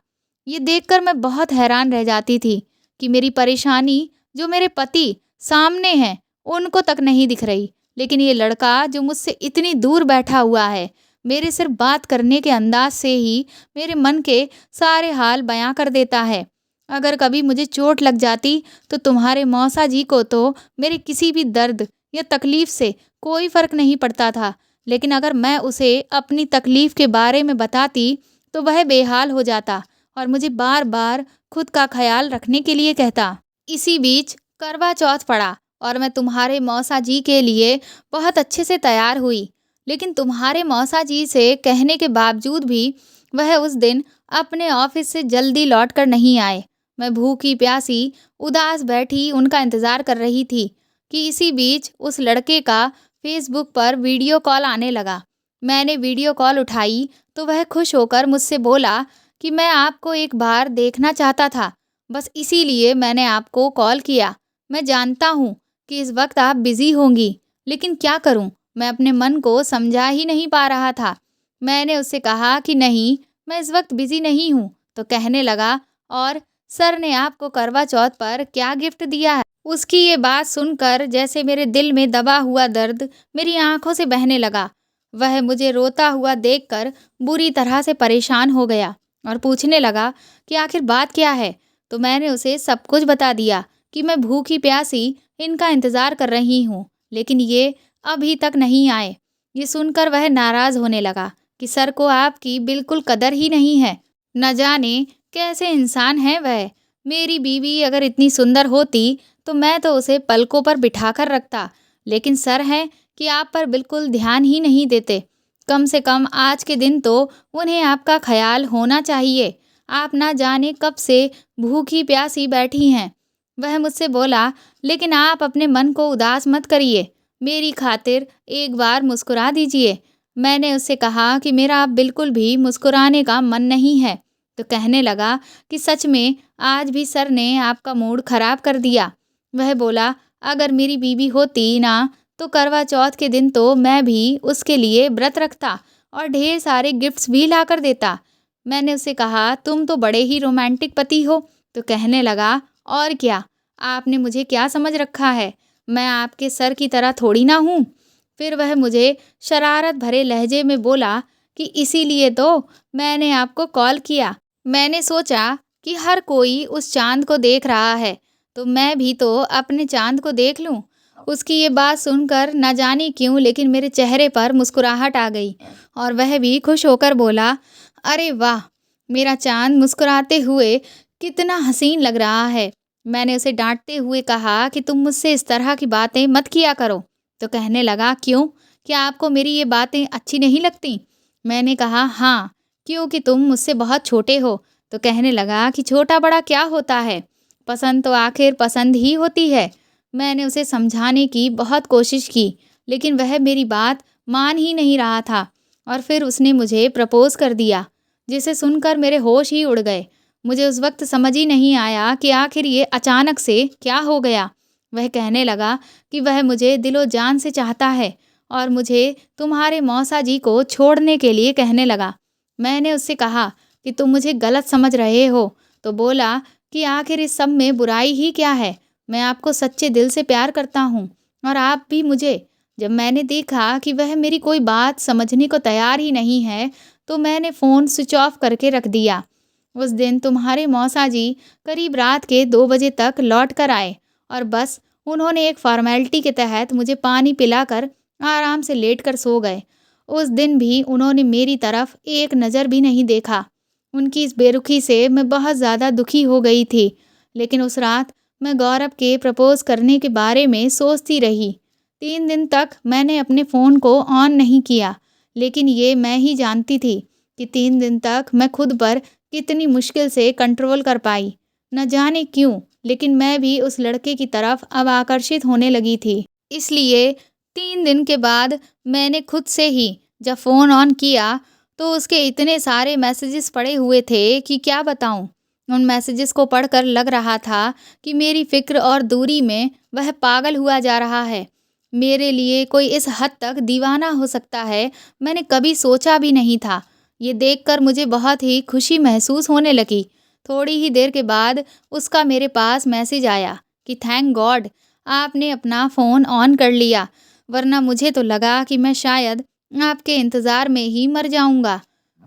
ये देखकर मैं बहुत हैरान रह जाती थी कि मेरी परेशानी जो मेरे पति सामने हैं, उनको तक नहीं दिख रही। लेकिन ये लड़का जो मुझसे इतनी दूर बैठा हुआ है, मेरे सिर्फ बात करने के अंदाज से ही मेरे मन के सारे हाल बयां कर देता है। अगर कभी मुझे चोट लग जाती तो तुम्हारे मौसा जी को तो मेरे किसी भी दर्द या तकलीफ से कोई फर्क नहीं पड़ता था, लेकिन अगर मैं उसे अपनी तकलीफ के बारे में बताती तो वह बेहाल हो जाता और मुझे बार बार खुद का ख्याल रखने के लिए कहता। इसी बीच करवा चौथ पड़ा और मैं तुम्हारे मौसा जी के लिए बहुत अच्छे से तैयार हुई, लेकिन तुम्हारे मौसा जी से कहने के बावजूद भी वह उस दिन अपने ऑफिस से जल्दी लौट कर नहीं आए। मैं भूखी प्यासी उदास बैठी उनका इंतज़ार कर रही थी कि इसी बीच उस लड़के का फेसबुक पर वीडियो कॉल आने लगा। मैंने वीडियो कॉल उठाई तो वह खुश होकर मुझसे बोला कि मैं आपको एक बार देखना चाहता था, बस इसीलिए मैंने आपको कॉल किया। मैं जानता हूँ कि इस वक्त आप बिज़ी होंगी, लेकिन क्या करूँ, मैं अपने मन को समझा ही नहीं पा रहा था। मैंने उससे कहा कि नहीं, मैं इस वक्त बिज़ी नहीं हूँ। तो कहने लगा, और सर ने आपको करवा चौथ पर क्या गिफ्ट दिया है? उसकी ये बात सुनकर जैसे मेरे दिल में दबा हुआ दर्द मेरी आंखों से बहने लगा। वह मुझे रोता हुआ देखकर बुरी तरह से परेशान हो गया और पूछने लगा कि आखिर बात क्या है। तो मैंने उसे सब कुछ बता दिया कि मैं भूखी प्यासी इनका इंतज़ार कर रही हूँ, लेकिन ये अभी तक नहीं आए। ये सुनकर वह नाराज़ होने लगा कि सर को आपकी बिल्कुल कदर ही नहीं है। न जाने कैसे इंसान है वह। मेरी बीवी अगर इतनी सुंदर होती तो मैं तो उसे पलकों पर बिठाकर रखता, लेकिन सर है कि आप पर बिल्कुल ध्यान ही नहीं देते। कम से कम आज के दिन तो उन्हें आपका ख्याल होना चाहिए। आप ना जाने कब से भूखी प्यासी बैठी हैं। वह मुझसे बोला, लेकिन आप अपने मन को उदास मत करिए, मेरी खातिर एक बार मुस्कुरा दीजिए। मैंने उससे कहा कि मेरा अब बिल्कुल भी मुस्कुराने का मन नहीं है। तो कहने लगा कि सच में आज भी सर ने आपका मूड खराब कर दिया। वह बोला, अगर मेरी बीवी होती ना तो करवा चौथ के दिन तो मैं भी उसके लिए व्रत रखता और ढेर सारे गिफ्ट्स भी ला कर देता। मैंने उससे कहा, तुम तो बड़े ही रोमांटिक पति हो। तो कहने लगा, और क्या, आपने मुझे क्या समझ रखा है, मैं आपके सर की तरह थोड़ी ना हूँ। फिर वह मुझे शरारत भरे लहजे में बोला कि इसीलिए तो मैंने आपको कॉल किया। मैंने सोचा कि हर कोई उस चाँद को देख रहा है, तो मैं भी तो अपने चाँद को देख लूँ। उसकी ये बात सुनकर न जाने क्यों लेकिन मेरे चेहरे पर मुस्कुराहट आ गई और वह भी खुश होकर बोला, अरे वाह! मेरा चाँद मुस्कुराते हुए कितना हसीन लग रहा है। मैंने उसे डाँटते हुए कहा कि तुम मुझसे इस तरह की बातें मत किया करो। तो कहने लगा, क्यों? क्या आपको मेरी ये बातें अच्छी नहीं लगती? मैंने कहा, हाँ, क्योंकि तुम मुझसे बहुत छोटे हो। तो कहने लगा कि छोटा-बड़ा क्या होता है? पसंद तो आखिर पसंद ही होती है। मैंने उसे समझाने की बहुत कोशिश की, लेकिन वह मेरी बात मान ही नहीं रहा था और फिर उसने मुझे प्रपोज़ कर दिया, जिसे सुनकर मेरे होश ही उड़ गए। मुझे उस वक़्त समझ ही नहीं आया कि आखिर ये अचानक से क्या हो गया। वह कहने लगा कि वह मुझे दिलो-जान से चाहता है और मुझे तुम्हारे मौसा जी को छोड़ने के लिए कहने लगा। मैंने उससे कहा कि तुम मुझे गलत समझ रहे हो, तो बोला कि आखिर इस सब में बुराई ही क्या है? मैं आपको सच्चे दिल से प्यार करता हूँ और आप भी मुझे। जब मैंने देखा कि वह मेरी कोई बात समझने को तैयार ही नहीं है, तो मैंने फ़ोन स्विच ऑफ करके रख दिया। उस दिन तुम्हारे मौसा जी करीब रात के 2 बजे तक लौट कर आए और बस उन्होंने एक फ़ॉर्मेलिटी के तहत मुझे पानी पिलाकर आराम से लेट कर सो गए। उस दिन भी उन्होंने मेरी तरफ एक नज़र भी नहीं देखा। उनकी इस बेरुखी से मैं बहुत ज़्यादा दुखी हो गई थी, लेकिन उस रात मैं गौरव के प्रपोज़ करने के बारे में सोचती रही। 3 दिन तक मैंने अपने फ़ोन को ऑन नहीं किया, लेकिन ये मैं ही जानती थी कि 3 दिन तक मैं खुद पर कितनी मुश्किल से कंट्रोल कर पाई। न जाने क्यों, लेकिन मैं भी उस लड़के की तरफ अब आकर्षित होने लगी थी। इसलिए 3 दिन के बाद मैंने खुद से ही जब फ़ोन ऑन किया, तो उसके इतने सारे मैसेजेस पड़े हुए थे कि क्या बताऊँ। उन मैसेजेस को पढ़कर लग रहा था कि मेरी फ़िक्र और दूरी में वह पागल हुआ जा रहा है। मेरे लिए कोई इस हद तक दीवाना हो सकता है, मैंने कभी सोचा भी नहीं था। ये देखकर मुझे बहुत ही खुशी महसूस होने लगी। थोड़ी ही देर के बाद उसका मेरे पास मैसेज आया कि थैंक गॉड आपने अपना फ़ोन ऑन कर लिया, वरना मुझे तो लगा कि मैं शायद आपके इंतज़ार में ही मर जाऊँगा।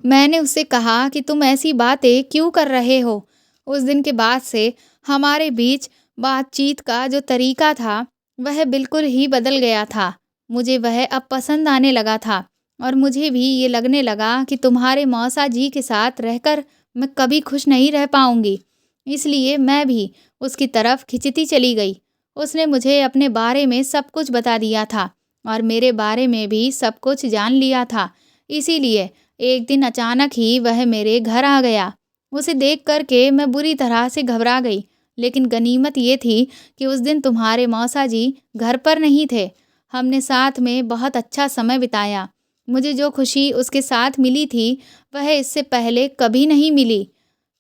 मैंने उससे कहा कि तुम ऐसी बातें क्यों कर रहे हो? उस दिन के बाद से हमारे बीच बातचीत का जो तरीका था, वह बिल्कुल ही बदल गया था। मुझे वह अब पसंद आने लगा था और मुझे भी ये लगने लगा कि तुम्हारे मौसा जी के साथ रहकर मैं कभी खुश नहीं रह पाऊँगी। इसलिए मैं भी उसकी तरफ खिंचती चली गई। उसने मुझे अपने बारे में सब कुछ बता दिया था और मेरे बारे में भी सब कुछ जान लिया था। इसीलिए एक दिन अचानक ही वह मेरे घर आ गया। उसे देख कर के मैं बुरी तरह से घबरा गई, लेकिन गनीमत ये थी कि उस दिन तुम्हारे मौसा जी घर पर नहीं थे। हमने साथ में बहुत अच्छा समय बिताया। मुझे जो खुशी उसके साथ मिली थी, वह इससे पहले कभी नहीं मिली।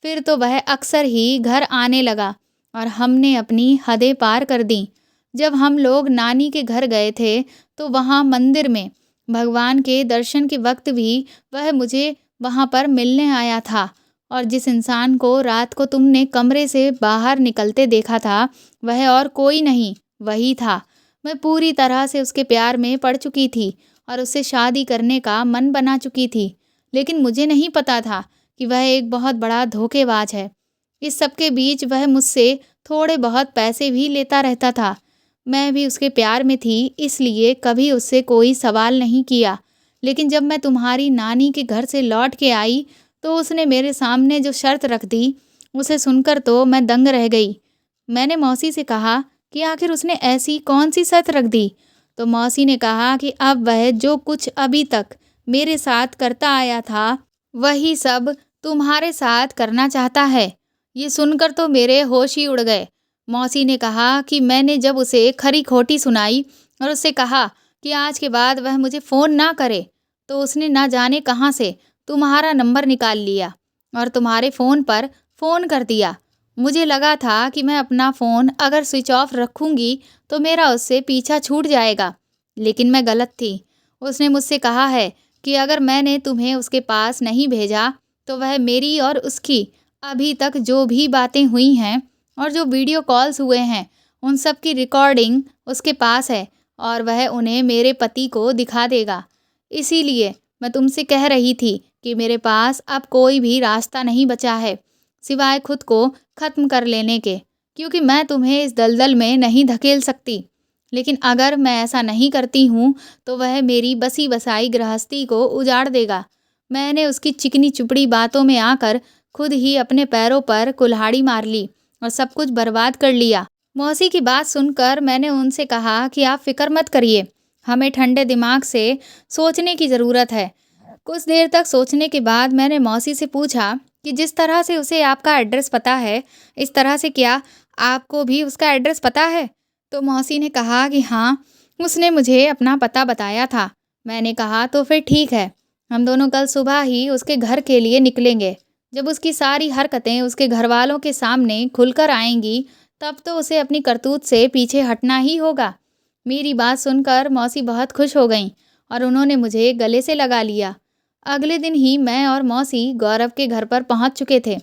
फिर तो वह अक्सर ही घर आने लगा और हमने अपनी हदें पार कर दीं। जब हम लोग नानी के घर गए थे, तो वहाँ मंदिर में भगवान के दर्शन के वक्त भी वह मुझे वहाँ पर मिलने आया था और जिस इंसान को रात को तुमने कमरे से बाहर निकलते देखा था, वह और कोई नहीं, वही था। मैं पूरी तरह से उसके प्यार में पड़ चुकी थी और उससे शादी करने का मन बना चुकी थी। लेकिन मुझे नहीं पता था कि वह एक बहुत बड़ा धोखेबाज है। इस सब के बीच वह मुझसे थोड़े बहुत पैसे भी लेता रहता था। मैं भी उसके प्यार में थी, इसलिए कभी उससे कोई सवाल नहीं किया। लेकिन जब मैं तुम्हारी नानी के घर से लौट के आई, तो उसने मेरे सामने जो शर्त रख दी, उसे सुनकर तो मैं दंग रह गई। मैंने मौसी से कहा कि आखिर उसने ऐसी कौन-सी शर्त रख दी? तो मौसी ने कहा कि अब वह जो कुछ अभी तक मेरे साथ करता आया था, वही सब तुम्हारे साथ करना चाहता है। ये सुनकर तो मेरे होश ही उड़ गए। मौसी ने कहा कि मैंने जब उसे खरी-खोटी सुनाई और उससे कहा कि आज के बाद वह मुझे फ़ोन ना करे, तो उसने ना जाने कहाँ से तुम्हारा नंबर निकाल लिया और तुम्हारे फ़ोन पर फ़ोन कर दिया। मुझे लगा था कि मैं अपना फ़ोन अगर स्विच ऑफ रखूँगी, तो मेरा उससे पीछा छूट जाएगा, लेकिन मैं गलत थी। उसने मुझसे कहा है कि अगर मैंने तुम्हें उसके पास नहीं भेजा, तो वह मेरी और उसकी अभी तक जो भी बातें हुई हैं और जो वीडियो कॉल्स हुए हैं, उन सब की रिकॉर्डिंग उसके पास है और वह उन्हें मेरे पति को दिखा देगा। इसीलिए मैं तुमसे कह रही थी कि मेरे पास अब कोई भी रास्ता नहीं बचा है, सिवाय खुद को ख़त्म कर लेने के, क्योंकि मैं तुम्हें इस दलदल में नहीं धकेल सकती। लेकिन अगर मैं ऐसा नहीं करती हूँ, तो वह मेरी बसी बसाई गृहस्थी को उजाड़ देगा। मैंने उसकी चिकनी चुपड़ी बातों में आकर खुद ही अपने पैरों पर कुल्हाड़ी मार ली और सब कुछ बर्बाद कर लिया। मौसी की बात सुनकर मैंने उनसे कहा कि आप फ़िक्र मत करिए, हमें ठंडे दिमाग से सोचने की ज़रूरत है। कुछ देर तक सोचने के बाद मैंने मौसी से पूछा कि जिस तरह से उसे आपका एड्रेस पता है, इस तरह से क्या आपको भी उसका एड्रेस पता है? तो मौसी ने कहा कि हाँ, उसने मुझे अपना पता बताया था। मैंने कहा तो फिर ठीक है, हम दोनों कल सुबह ही उसके घर के लिए निकलेंगे। जब उसकी सारी हरकतें उसके घरवालों के सामने खुलकर आएंगी, तब तो उसे अपनी करतूत से पीछे हटना ही होगा। मेरी बात सुनकर मौसी बहुत खुश हो गईं और उन्होंने मुझे गले से लगा लिया। अगले दिन ही मैं और मौसी गौरव के घर पर पहुंच चुके थे,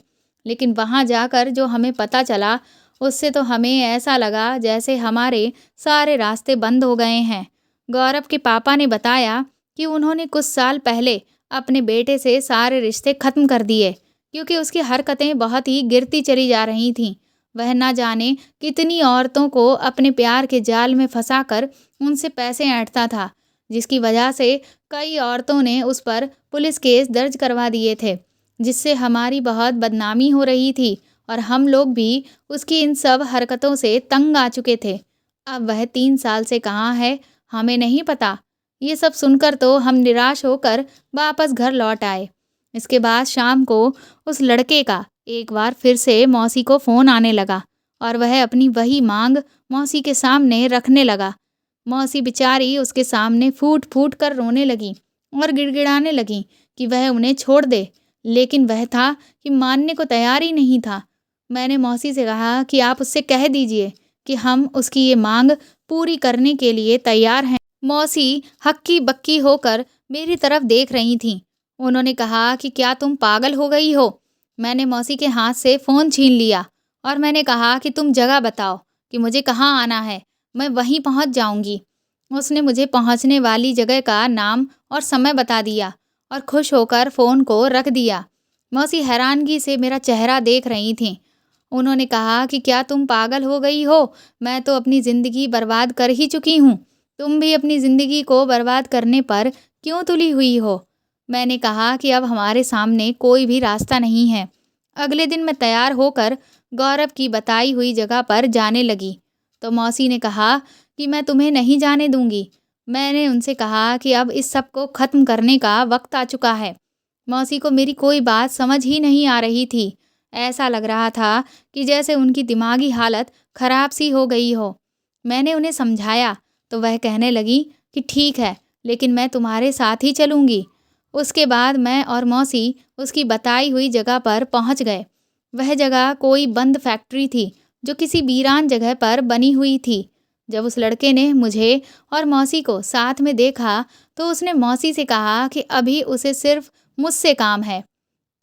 लेकिन वहां जाकर जो हमें पता चला, उससे तो हमें ऐसा लगा जैसे हमारे सारे रास्ते बंद हो गए हैं। गौरव के पापा ने बताया कि उन्होंने कुछ साल पहले अपने बेटे से सारे रिश्ते खत्म कर दिए, क्योंकि उसकी हरकतें बहुत ही गिरती चली जा रही थीं। वह ना जाने कितनी औरतों को अपने प्यार के जाल में फंसाकर उनसे पैसे ऐंठता था, जिसकी वजह से कई औरतों ने उस पर पुलिस केस दर्ज करवा दिए थे, जिससे हमारी बहुत बदनामी हो रही थी और हम लोग भी उसकी इन सब हरकतों से तंग आ चुके थे। अब वह 3 साल से कहाँ है, हमें नहीं पता। ये सब सुनकर तो हम निराश होकर वापस घर लौट आए। इसके बाद शाम को उस लड़के का एक बार फिर से मौसी को फ़ोन आने लगा और वह अपनी वही मांग मौसी के सामने रखने लगा। मौसी बेचारी उसके सामने फूट-फूट कर रोने लगी और गिड़गिड़ाने लगी कि वह उन्हें छोड़ दे, लेकिन वह था कि मानने को तैयार ही नहीं था। मैंने मौसी से कहा कि आप उससे कह दीजिए कि हम उसकी ये मांग पूरी करने के लिए तैयार हैं। मौसी हक्की-बक्की होकर मेरी तरफ देख रही थीं। उन्होंने कहा कि क्या तुम पागल हो गई हो? मैंने मौसी के हाथ से फ़ोन छीन लिया और मैंने कहा कि तुम जगह बताओ कि मुझे कहाँ आना है, मैं वहीं पहुँच जाऊँगी। उसने मुझे पहुँचने वाली जगह का नाम और समय बता दिया और खुश होकर फ़ोन को रख दिया। मौसी हैरानगी से मेरा चेहरा देख रही थीं। उन्होंने कहा कि क्या तुम पागल हो गई हो? मैं तो अपनी ज़िंदगी बर्बाद कर ही चुकी हूँ। तुम भी अपनी ज़िंदगी को बर्बाद करने पर क्यों तुली हुई हो? मैंने कहा कि अब हमारे सामने कोई भी रास्ता नहीं है। अगले दिन मैं तैयार होकर गौरव की बताई हुई जगह पर जाने लगी। तो मौसी ने कहा कि मैं तुम्हें नहीं जाने दूँगी। मैंने उनसे कहा कि अब इस सब को ख़त्म करने का वक़्त आ चुका है। मौसी को मेरी कोई बात समझ ही नहीं आ रही थी। ऐसा लग रहा था कि जैसे उनकी दिमागी हालत ख़राब सी हो गई हो। मैंने उन्हें समझाया तो वह कहने लगी कि ठीक है, लेकिन मैं तुम्हारे साथ ही चलूँगी। उसके बाद मैं और मौसी उसकी बताई हुई जगह पर पहुँच गए। वह जगह कोई बंद फैक्ट्री थी जो किसी वीरान जगह पर बनी हुई थी। जब उस लड़के ने मुझे और मौसी को साथ में देखा तो उसने मौसी से कहा कि अभी उसे सिर्फ़ मुझसे काम है,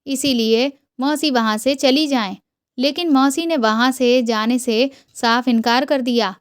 इसीलिए मौसी वहाँ से चली जाएँ। लेकिन मौसी ने वहाँ से जाने से साफ इनकार कर दिया।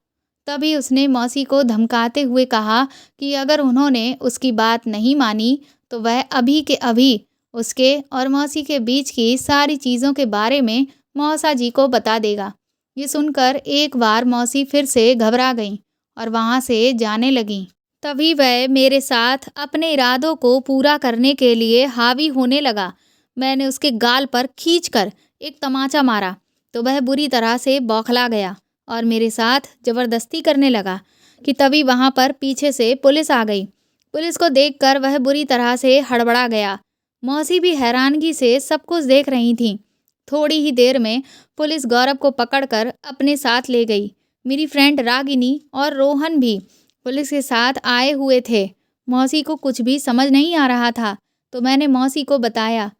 तभी उसने मौसी को धमकाते हुए कहा कि अगर उन्होंने उसकी बात नहीं मानी तो वह अभी के अभी उसके और मौसी के बीच की सारी चीज़ों के बारे में मौसा जी को बता देगा। ये सुनकर एक बार मौसी फिर से घबरा गईं और वहाँ से जाने लगीं। तभी वह मेरे साथ अपने इरादों को पूरा करने के लिए हावी होने लगा। मैंने उसके गाल पर खींचकर एक तमाचा मारा तो वह बुरी तरह से बौखला गया और मेरे साथ ज़बरदस्ती करने लगा कि तभी वहाँ पर पीछे से पुलिस आ गई। पुलिस को देखकर वह बुरी तरह से हड़बड़ा गया। मौसी भी हैरानगी से सब कुछ देख रही थीं। थोड़ी ही देर में पुलिस गौरव को पकड़कर अपने साथ ले गई। मेरी फ्रेंड रागिनी और रोहन भी पुलिस के साथ आए हुए थे। मौसी को कुछ भी समझ नहीं आ रहा था तो मैंने मौसी को बताया।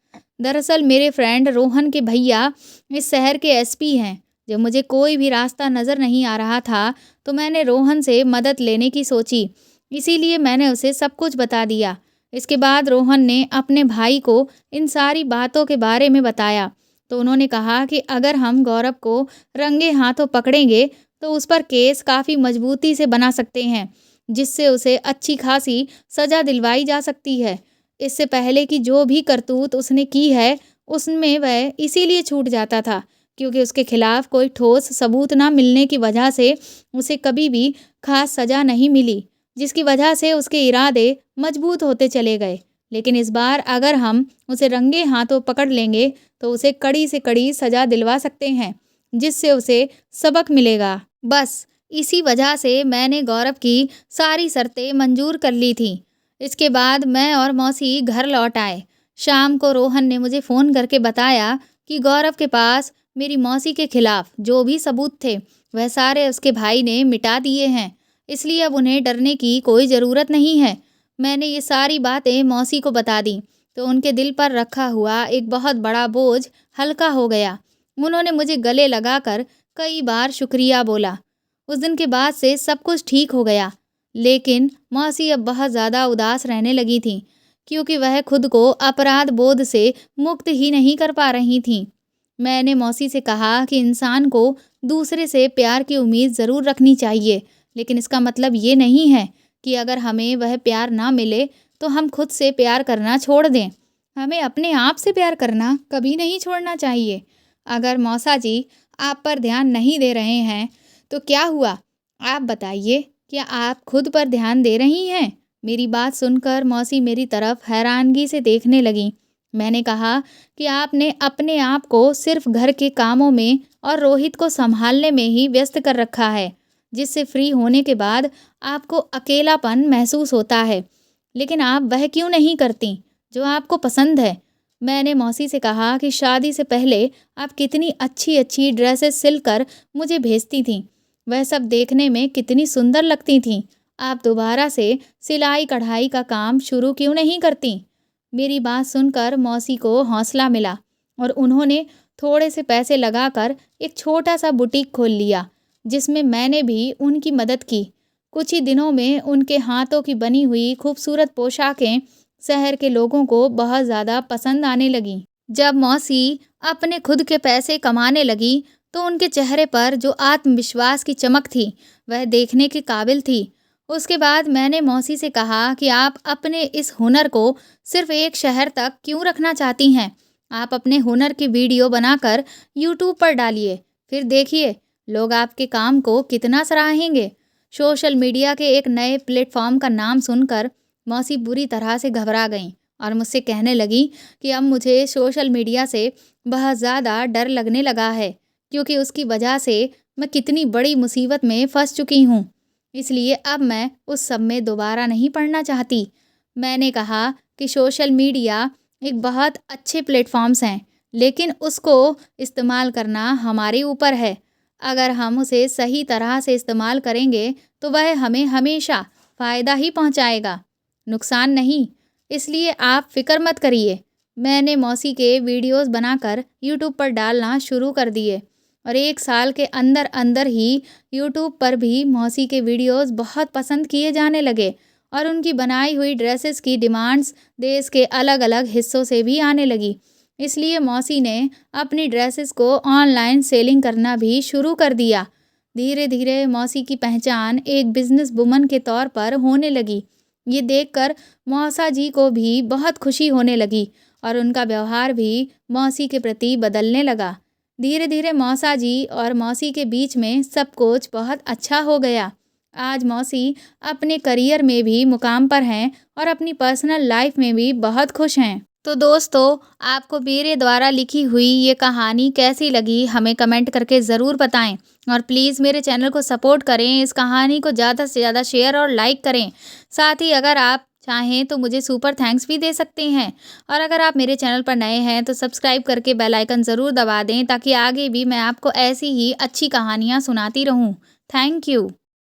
दरअसल मेरे फ्रेंड रोहन के भैया इस शहर के एसपी हैं। जब मुझे कोई भी रास्ता नज़र नहीं आ रहा था तो मैंने रोहन से मदद लेने की सोची, इसीलिए मैंने उसे सब कुछ बता दिया। इसके बाद रोहन ने अपने भाई को इन सारी बातों के बारे में बताया तो उन्होंने कहा कि अगर हम गौरव को रंगे हाथों पकड़ेंगे तो उस पर केस काफ़ी मजबूती से बना सकते हैं, जिससे उसे अच्छी खासी सज़ा दिलवाई जा सकती है। इससे पहले कि जो भी करतूत उसने की है, उसमें वह इसीलिए छूट जाता था क्योंकि उसके खिलाफ कोई ठोस सबूत ना मिलने की वजह से उसे कभी भी खास सज़ा नहीं मिली, जिसकी वजह से उसके इरादे मजबूत होते चले गए। लेकिन इस बार अगर हम उसे रंगे हाथों पकड़ लेंगे तो उसे कड़ी से कड़ी सज़ा दिलवा सकते हैं, जिससे उसे सबक मिलेगा। बस इसी वजह से मैंने गौरव की सारी शर्तें मंजूर कर ली थीं। इसके बाद मैं और मौसी घर लौट आए। शाम को रोहन ने मुझे फ़ोन करके बताया कि गौरव के पास मेरी मौसी के खिलाफ जो भी सबूत थे वह सारे उसके भाई ने मिटा दिए हैं, इसलिए अब उन्हें डरने की कोई ज़रूरत नहीं है। मैंने ये सारी बातें मौसी को बता दी तो उनके दिल पर रखा हुआ एक बहुत बड़ा बोझ हल्का हो गया। उन्होंने मुझे गले लगाकर कई बार शुक्रिया बोला। उस दिन के बाद से सब कुछ ठीक हो गया, लेकिन मौसी अब बहुत ज़्यादा उदास रहने लगी थीं क्योंकि वह खुद को अपराध बोध से मुक्त ही नहीं कर पा रही थीं। मैंने मौसी से कहा कि इंसान को दूसरे से प्यार की उम्मीद ज़रूर रखनी चाहिए, लेकिन इसका मतलब ये नहीं है कि अगर हमें वह प्यार ना मिले तो हम खुद से प्यार करना छोड़ दें। हमें अपने आप से प्यार करना कभी नहीं छोड़ना चाहिए। अगर मौसा जी आप पर ध्यान नहीं दे रहे हैं तो क्या हुआ? आप बताइए, क्या आप खुद पर ध्यान दे रही हैं? मेरी बात सुनकर मौसी मेरी तरफ हैरानगी से देखने लगीं। मैंने कहा कि आपने अपने आप को सिर्फ घर के कामों में और रोहित को संभालने में ही व्यस्त कर रखा है, जिससे फ्री होने के बाद आपको अकेलापन महसूस होता है। लेकिन आप वह क्यों नहीं करती जो आपको पसंद है? मैंने मौसी से कहा कि शादी से पहले आप कितनी अच्छी-अच्छी ड्रेसेस सिलकर मुझे भेजती थीं। वह सब देखने में कितनी सुंदर लगती थीं। आप दोबारा से सिलाई कढ़ाई का काम शुरू क्यों नहीं करती? मेरी बात सुनकर मौसी को हौसला मिला और उन्होंने थोड़े से पैसे लगाकर एक छोटा सा बुटीक खोल लिया, जिसमें मैंने भी उनकी मदद की। कुछ ही दिनों में उनके हाथों की बनी हुई खूबसूरत पोशाकें शहर के लोगों को बहुत ज़्यादा पसंद आने लगीं। जब मौसी अपने खुद के पैसे कमाने लगी, तो उनके चेहरे पर जो आत्मविश्वास की चमक थी, वह देखने के काबिल थी। उसके बाद मैंने मौसी से कहा कि आप अपने इस हुनर को सिर्फ एक शहर तक क्यों रखना चाहती हैं? आप अपने हुनर की वीडियो बनाकर यूट्यूब पर डालिए, फिर देखिए लोग आपके काम को कितना सराहेंगे। सोशल मीडिया के एक नए प्लेटफॉर्म का नाम सुनकर मौसी बुरी तरह से घबरा गईं और मुझसे कहने लगी कि अब मुझे सोशल मीडिया से बहुत ज़्यादा डर लगने लगा है, क्योंकि उसकी वजह से मैं कितनी बड़ी मुसीबत में फंस चुकी हूँ। इसलिए अब मैं उस सब में दोबारा नहीं पड़ना चाहती। मैंने कहा कि सोशल मीडिया एक बहुत अच्छे प्लेटफॉर्म्स हैं, लेकिन उसको इस्तेमाल करना हमारे ऊपर है। अगर हम उसे सही तरह से इस्तेमाल करेंगे तो वह हमें हमेशा फ़ायदा ही पहुंचाएगा, नुकसान नहीं। इसलिए आप फ़िक्र मत करिए। मैंने मौसी के वीडियोस बनाकर यूट्यूब पर डालना शुरू कर दिए और 1 साल के अंदर अंदर ही यूट्यूब पर भी मौसी के वीडियोस बहुत पसंद किए जाने लगे और उनकी बनाई हुई ड्रेसेस की डिमांड्स देश के अलग-अलग हिस्सों से भी आने लगी। इसलिए मौसी ने अपनी ड्रेसेस को ऑनलाइन सेलिंग करना भी शुरू कर दिया। धीरे धीरे मौसी की पहचान एक बिजनेस वुमन के तौर पर होने लगी। ये देखकर मौसा जी को भी बहुत खुशी होने लगी और उनका व्यवहार भी मौसी के प्रति बदलने लगा। धीरे धीरे मौसा जी और मौसी के बीच में सब कुछ बहुत अच्छा हो गया। आज मौसी अपने करियर में भी मुकाम पर हैं और अपनी पर्सनल लाइफ में भी बहुत खुश हैं। तो दोस्तों, आपको मेरे द्वारा लिखी हुई ये कहानी कैसी लगी हमें कमेंट करके ज़रूर बताएं और प्लीज़ मेरे चैनल को सपोर्ट करें, इस कहानी को ज़्यादा से ज़्यादा शेयर और लाइक करें। साथ ही अगर आप चाहें तो मुझे सुपर थैंक्स भी दे सकते हैं और अगर आप मेरे चैनल पर नए हैं तो सब्सक्राइब करके बेल आइकन ज़रूर दबा दें, ताकि आगे भी मैं आपको ऐसी ही अच्छी कहानियाँ सुनाती रहूँ। Thank you.